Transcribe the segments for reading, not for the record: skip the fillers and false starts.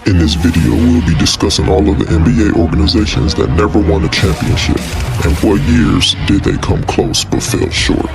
In this video, we'll be discussing all of the NBA organizations that never won a championship, and what years did they come close but fell short.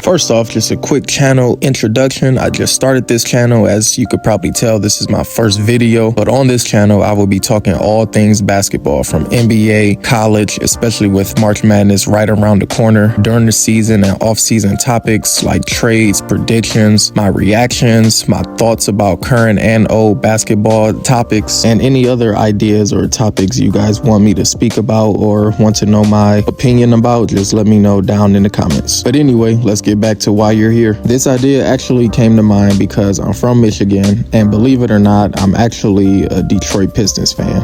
First off, just a quick channel introduction. I just started this channel. As you could probably tell, this is my first video, but on this channel, I will be talking all things basketball, from NBA, college, especially with March Madness right around the corner, during the season and off-season topics like trades, predictions, my reactions, my thoughts about current and old basketball topics, and any other ideas or topics you guys want me to speak about or want to know my opinion about. Just let me know down in the comments. But anyway, let's get back to why you're here. This idea actually came to mind because I'm from Michigan, and believe it or not, I'm actually a Detroit Pistons fan.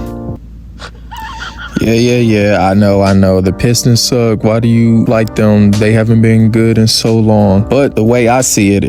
Yeah, I know. The Pistons suck. Why do you like them? They haven't been good in so long. But the way I see it,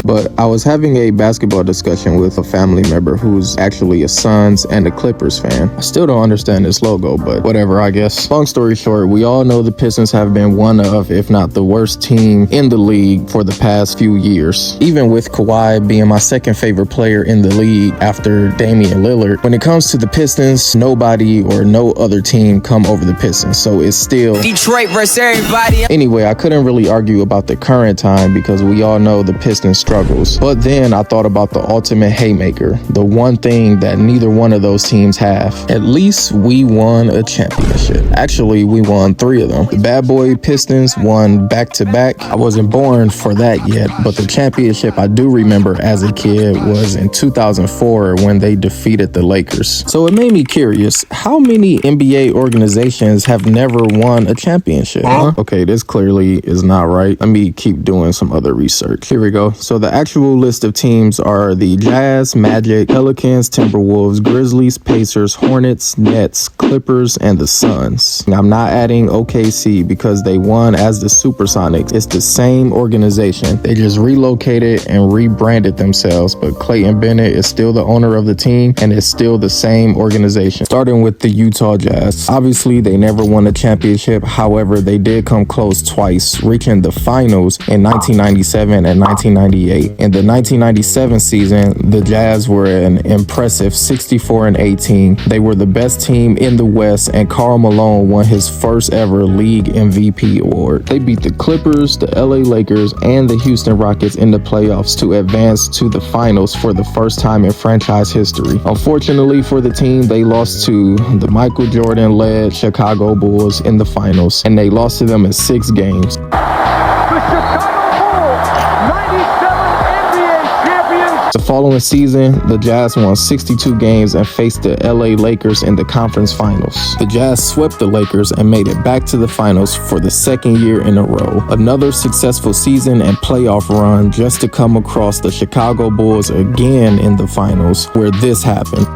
But I was having a basketball discussion with a family member who's actually a Suns and a Clippers fan. I still don't understand this logo, but whatever, I guess. Long story short, we all know the Pistons have been one of, if not the worst team in the league for the past few years. Even with Kawhi being my second favorite player in the league after Damian Lillard, when it comes to the Pistons, nobody or no other team come over the Pistons. So it's still Detroit versus everybody. Anyway, I couldn't really argue about the current time because we all know the Pistons struggles. But then I thought about the ultimate haymaker, the one thing that neither one of those teams have. At least we won a championship. Actually, we won 3 of them. The bad boy Pistons won back-to-back. I wasn't born for that yet, but the championship I do remember as a kid was in 2004 when they defeated the Lakers. So it made me curious, how many NBA organizations have never won a championship? Huh? Okay, this clearly is not right. Let me keep doing some other research. Here we go. So the actual list of teams are the Jazz, Magic, Pelicans, Timberwolves, Grizzlies, Pacers, Hornets, Nets, Clippers, and the Suns. I'm not adding OKC because they won as the Supersonics. It's the same organization. They just relocated and rebranded themselves, but Clayton Bennett is still the owner of the team and it's still the same organization. Starting with the Utah Jazz. Obviously, they never won a championship. However, they did come close twice, reaching the finals in 1997 and 1998. In the 1997 season, the Jazz were an impressive 64-18. They were the best team in the West, and Karl Malone won his first ever league MVP award. They beat the Clippers, the LA Lakers, and the Houston Rockets in the playoffs to advance to the finals for the first time in franchise history. Unfortunately for the team, they lost to the Michael Jordan-led Chicago Bulls in the finals, and they lost to them in 6 games. The following season, the Jazz won 62 games and faced the LA Lakers in the conference finals. The Jazz swept the Lakers and made it back to the finals for the second year in a row. Another successful season and playoff run just to come across the Chicago Bulls again in the finals, where this happened.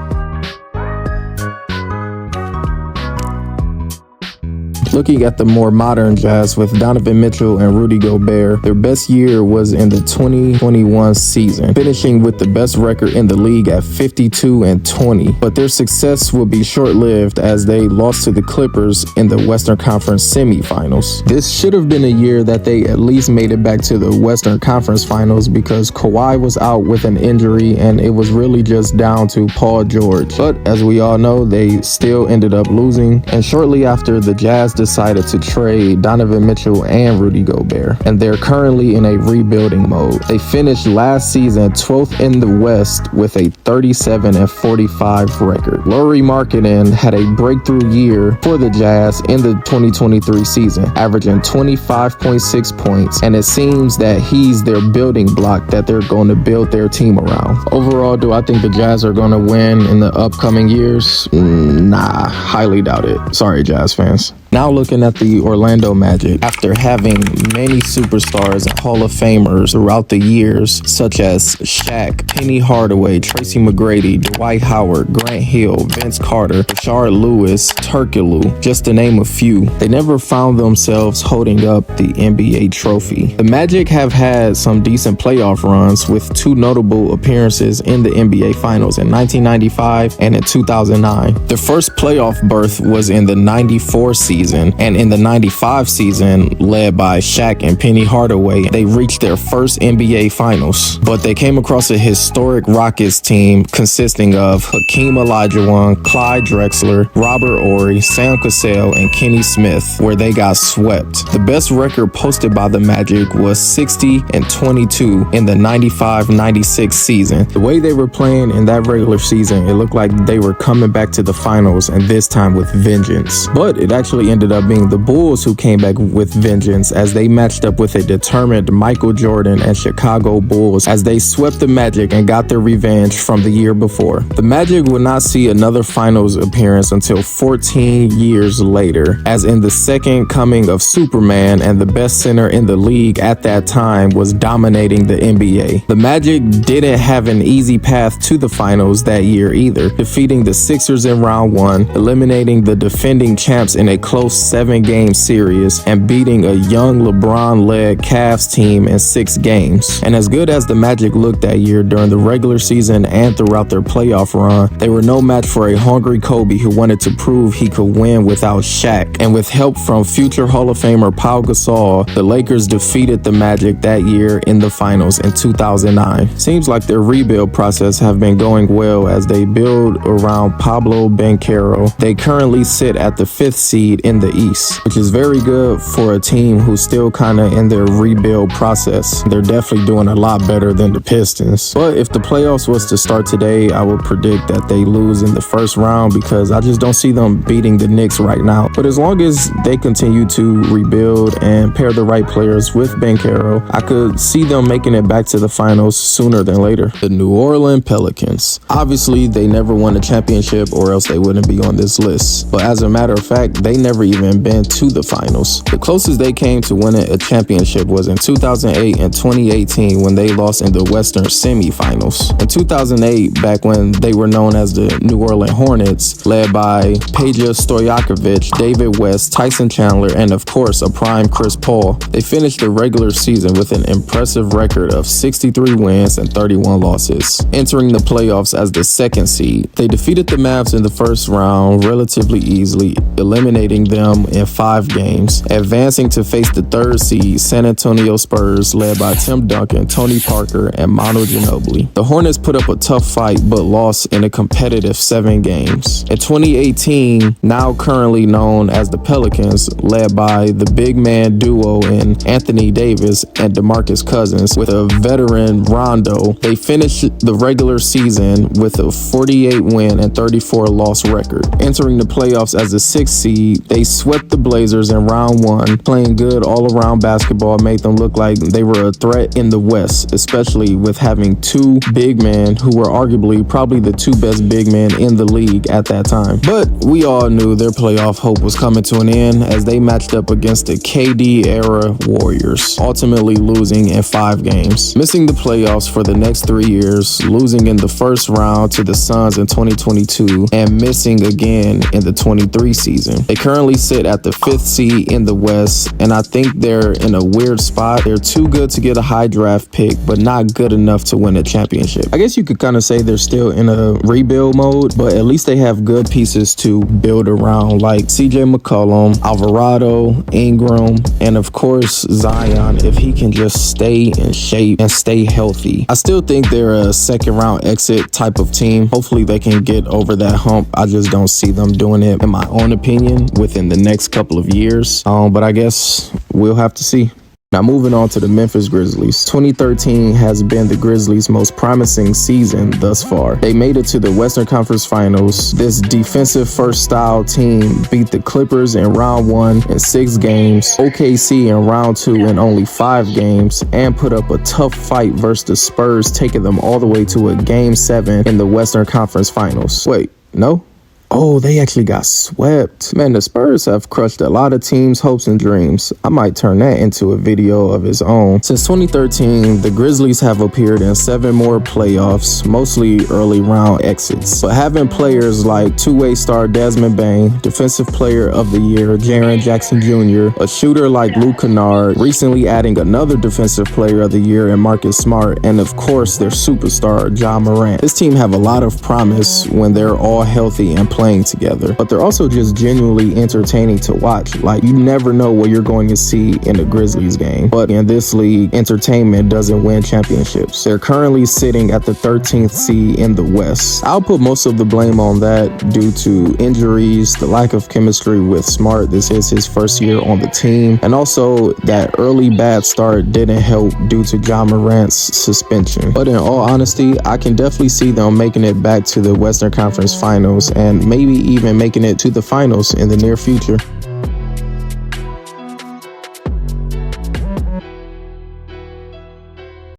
Looking at the more modern Jazz with Donovan Mitchell and Rudy Gobert, their best year was in the 2021 season, finishing with the best record in the league at 52-20. But their success would be short-lived as they lost to the Clippers in the Western Conference semifinals. This should have been a year that they at least made it back to the Western Conference finals because Kawhi was out with an injury and it was really just down to Paul George. But as we all know, they still ended up losing, and shortly after, the Jazz decided to trade Donovan Mitchell and Rudy Gobert, and they're currently in a rebuilding mode. They finished last season 12th in the West with a 37-45 record. Lauri Markkanen had a breakthrough year for the Jazz in the 2023 season, averaging 25.6 points, and it seems that he's their building block that they're going to build their team around. Overall, do I think the Jazz are going to win in the upcoming years? Nah, highly doubt it. Sorry, Jazz fans. Now looking at the Orlando Magic, after having many superstars and Hall of Famers throughout the years, such as Shaq, Penny Hardaway, Tracy McGrady, Dwight Howard, Grant Hill, Vince Carter, Rashard Lewis, Turkoglu, just to name a few, they never found themselves holding up the NBA trophy. The Magic have had some decent playoff runs with 2 notable appearances in the NBA Finals in 1995 and in 2009. Their first playoff berth was in the 94 season, season, and in the 95 season, led by Shaq and Penny Hardaway, they reached their first NBA Finals. But they came across a historic Rockets team consisting of Hakeem Olajuwon, Clyde Drexler, Robert Horry, Sam Cassell, and Kenny Smith, where they got swept. The best record posted by the Magic was 60-22 in the 95-96 season. The way they were playing in that regular season, it looked like they were coming back to the finals, and this time with vengeance. But it actually ended up being the Bulls who came back with vengeance, as they matched up with a determined Michael Jordan and Chicago Bulls as they swept the Magic and got their revenge from the year before. The Magic would not see another finals appearance until 14 years later, as in the second coming of Superman, and the best center in the league at that time was dominating the NBA. The Magic didn't have an easy path to the finals that year either, defeating the Sixers in round one, eliminating the defending champs in a close 7-game series, and beating a young LeBron-led Cavs team in 6 games. And as good as the Magic looked that year during the regular season and throughout their playoff run, they were no match for a hungry Kobe who wanted to prove he could win without Shaq. And with help from future Hall of Famer Pau Gasol, the Lakers defeated the Magic that year in the finals in 2009. Seems like their rebuild process have been going well as they build around Pablo Banchero. They currently sit at the 5th seed in the East, which is very good for a team who's still kind of in their rebuild process. They're definitely doing a lot better than the Pistons. But if the playoffs was to start today, I would predict that they lose in the first round, because I just don't see them beating the Knicks right now. But as long as they continue to rebuild and pair the right players with Banchero, I could see them making it back to the finals sooner than later. The New Orleans Pelicans. Obviously, they never won a championship, or else they wouldn't be on this list. But as a matter of fact, they never even been to the finals. The closest they came to winning a championship was in 2008 and 2018 when they lost in the Western semifinals. In 2008, back when they were known as the New Orleans Hornets, led by Peja Stojakovic, David West, Tyson Chandler, and of course a prime Chris Paul, they finished the regular season with an impressive record of 63 wins and 31 losses, entering the playoffs as the 2nd seed. They defeated the Mavs in the first round relatively easily, eliminating them in 5 games, advancing to face the 3rd seed San Antonio Spurs, led by Tim Duncan, Tony Parker, and Manu Ginobili. The Hornets put up a tough fight but lost in a competitive 7 games. In 2018, now currently known as the Pelicans, led by the big man duo in Anthony Davis and DeMarcus Cousins with a veteran Rondo, they finished the regular season with a 48-win and 34-loss record. Entering the playoffs as the 6th seed, they swept the Blazers in round 1. Playing good all-around basketball made them look like they were a threat in the West, especially with having 2 big men who were arguably probably the 2 best big men in the league at that time. But we all knew their playoff hope was coming to an end as they matched up against the KD-era Warriors, ultimately losing in 5 games. Missing the playoffs for the next 3 years, losing in the first round to the Suns in 2022, and missing again in the 23 season. They currently sit at the 5th seed in the West, and I think they're in a weird spot. They're too good to get a high draft pick, but not good enough to win a championship. I guess you could kind of say they're still in a rebuild mode, but at least they have good pieces to build around, like CJ McCollum, Alvarado, Ingram, and of course Zion, if he can just stay in shape and stay healthy. I still think they're a 2nd round exit type of team. Hopefully they can get over that hump. I just don't see them doing it, in my own opinion, within the next couple of years. But I guess we'll have to see. Now moving on to the Memphis Grizzlies. 2013 has been the Grizzlies' most promising season thus far. They made it to the Western Conference Finals. This defensive first style team beat the Clippers in round 1 in 6 games, OKC in round 2 in only 5 games, and put up a tough fight versus the Spurs, taking them all the way to a Game 7 in the Western Conference Finals. Wait, no? Oh, they actually got swept. Man, the Spurs have crushed a lot of teams' hopes and dreams. I might turn that into a video of its own. Since 2013, the Grizzlies have appeared in 7 more playoffs, mostly early round exits. But having players like two-way star Desmond Bane, Defensive Player of the Year Jaren Jackson Jr., a shooter like Luke Kennard, recently adding another Defensive Player of the Year in Marcus Smart, and of course their superstar Ja Morant. This team have a lot of promise when they're all healthy and playing together, but they're also just genuinely entertaining to watch. Like, you never know what you're going to see in a Grizzlies game. But in this league, entertainment doesn't win championships. They're currently sitting at the 13th seed in the West. I'll put most of the blame on that due to injuries, the lack of chemistry with Smart. This is his first year on the team, and also that early bad start didn't help due to Ja Morant's suspension. But in all honesty, I can definitely see them making it back to the Western Conference Finals and maybe even making it to the finals in the near future.